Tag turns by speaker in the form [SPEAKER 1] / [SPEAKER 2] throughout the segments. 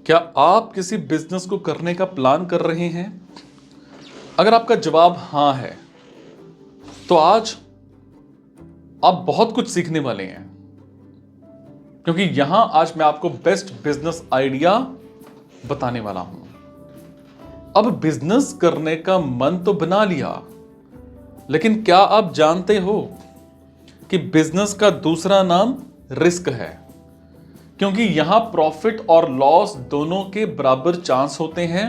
[SPEAKER 1] क्या आप किसी बिजनेस को करने का प्लान कर रहे हैं? अगर आपका जवाब हाँ है, तो आज आप बहुत कुछ सीखने वाले हैं, क्योंकि यहां आज मैं आपको बेस्ट बिजनेस आइडिया बताने वाला हूं। अब बिजनेस करने का मन तो बना लिया, लेकिन क्या आप जानते हो कि बिजनेस का दूसरा नाम रिस्क है? क्योंकि यहां प्रॉफिट और लॉस दोनों के बराबर चांस होते हैं।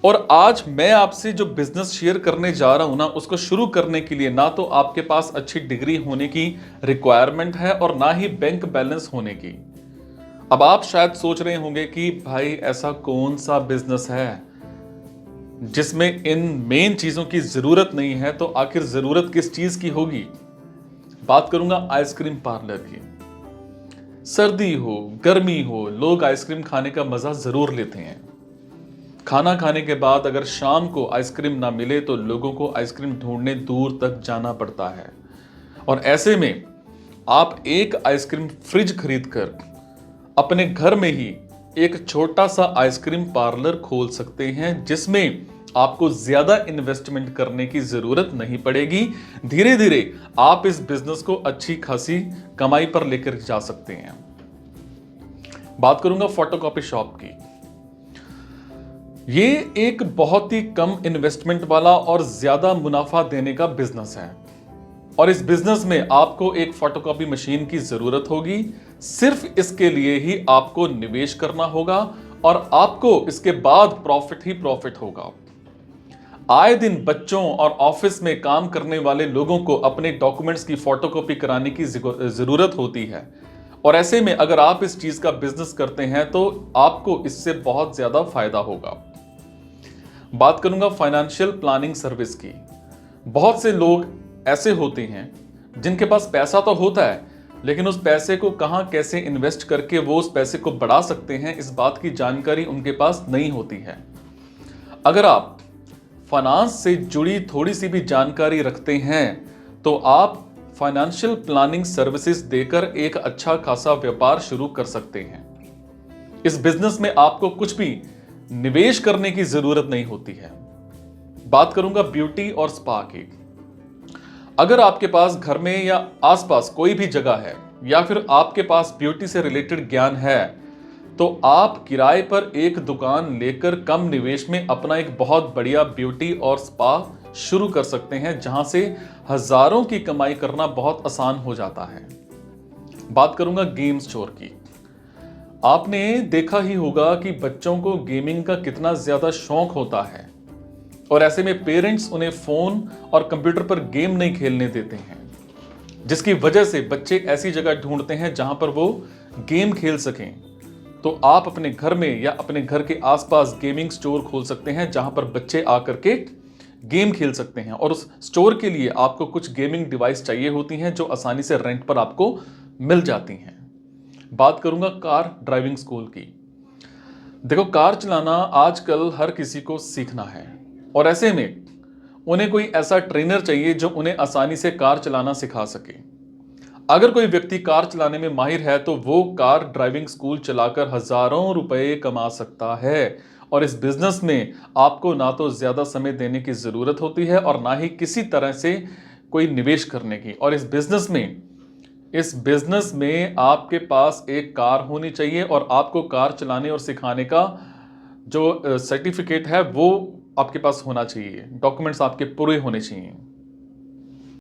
[SPEAKER 1] और आज मैं आपसे जो बिजनेस शेयर करने जा रहा हूं ना, उसको शुरू करने के लिए ना तो आपके पास अच्छी डिग्री होने की रिक्वायरमेंट है और ना ही बैंक बैलेंस होने की। अब आप शायद सोच रहे होंगे कि भाई ऐसा कौन सा बिजनेस है जिसमें इन मेन चीजों की जरूरत नहीं है, तो आखिर जरूरत किस चीज की होगी? बात करूंगा आइसक्रीम पार्लर की। सर्दी हो गर्मी हो, लोग आइसक्रीम खाने का मजा जरूर लेते हैं। खाना खाने के बाद अगर शाम को आइसक्रीम ना मिले तो लोगों को आइसक्रीम ढूंढने दूर तक जाना पड़ता है। और ऐसे में आप एक आइसक्रीम फ्रिज खरीदकर अपने घर में ही एक छोटा सा आइसक्रीम पार्लर खोल सकते हैं, जिसमें आपको ज्यादा इन्वेस्टमेंट करने की जरूरत नहीं पड़ेगी। धीरे धीरे आप इस बिजनेस को अच्छी खासी कमाई पर लेकर जा सकते हैं। बात करूंगा फोटोकॉपी शॉप की। ये एक बहुत ही कम इन्वेस्टमेंट वाला और ज्यादा मुनाफा देने का बिजनेस है। और इस बिजनेस में आपको एक फोटोकॉपी मशीन की जरूरत होगी। सिर्फ इसके लिए ही आपको निवेश करना होगा और आपको इसके बाद प्रॉफिट ही प्रॉफिट होगा। आए दिन बच्चों और ऑफिस में काम करने वाले लोगों को अपने डॉक्यूमेंट्स की फोटोकॉपी कराने की जरूरत होती है। और ऐसे में अगर आप इस चीज का बिजनेस करते हैं तो आपको इससे बहुत ज्यादा फायदा होगा। बात करूंगा फाइनेंशियल प्लानिंग सर्विस की। बहुत से लोग ऐसे होते हैं जिनके पास पैसा तो होता है, लेकिन उस पैसे को कहां कैसे इन्वेस्ट करके वो उस पैसे को बढ़ा सकते हैं, इस बात की जानकारी उनके पास नहीं होती है। अगर आप फाइनेंस से जुड़ी थोड़ी सी भी जानकारी रखते हैं तो आप फाइनेंशियल प्लानिंग सर्विसेज देकर एक अच्छा खासा व्यापार शुरू कर सकते हैं। इस बिजनेस में आपको कुछ भी निवेश करने की जरूरत नहीं होती है। बात करूंगा ब्यूटी और स्पा की। अगर आपके पास घर में या आसपास कोई भी जगह है या फिर आपके पास ब्यूटी से रिलेटेड ज्ञान है, तो आप किराए पर एक दुकान लेकर कम निवेश में अपना एक बहुत बढ़िया ब्यूटी और स्पा शुरू कर सकते हैं, जहां से हजारों की कमाई करना बहुत आसान हो जाता है। बात करूंगा गेम स्टोर की। आपने देखा ही होगा कि बच्चों को गेमिंग का कितना ज्यादा शौक होता है, और ऐसे में पेरेंट्स उन्हें फोन और कंप्यूटर पर गेम नहीं खेलने देते हैं, जिसकी वजह से बच्चे ऐसी जगह ढूंढते हैं जहां पर वो गेम खेल सकें। तो आप अपने घर में या अपने घर के आसपास गेमिंग स्टोर खोल सकते हैं, जहां पर बच्चे आकर के गेम खेल सकते हैं। और उस स्टोर के लिए आपको कुछ गेमिंग डिवाइस चाहिए होती हैं जो आसानी से रेंट पर आपको मिल जाती हैं। बात करूंगा कार ड्राइविंग स्कूल की। देखो, कार चलाना आजकल हर किसी को सीखना है, और ऐसे में उन्हें कोई ऐसा ट्रेनर चाहिए जो उन्हें आसानी से कार चलाना सिखा सके। अगर कोई व्यक्ति कार चलाने में माहिर है तो वो कार ड्राइविंग स्कूल चलाकर हजारों रुपए कमा सकता है। और इस बिजनेस में आपको ना तो ज्यादा समय देने की जरूरत होती है और ना ही किसी तरह से कोई निवेश करने की। और इस बिजनेस में आपके पास एक कार होनी चाहिए, और आपको कार चलाने और सिखाने का जो सर्टिफिकेट है वो आपके पास होना चाहिए। डॉक्यूमेंट्स आपके पूरे होने चाहिए।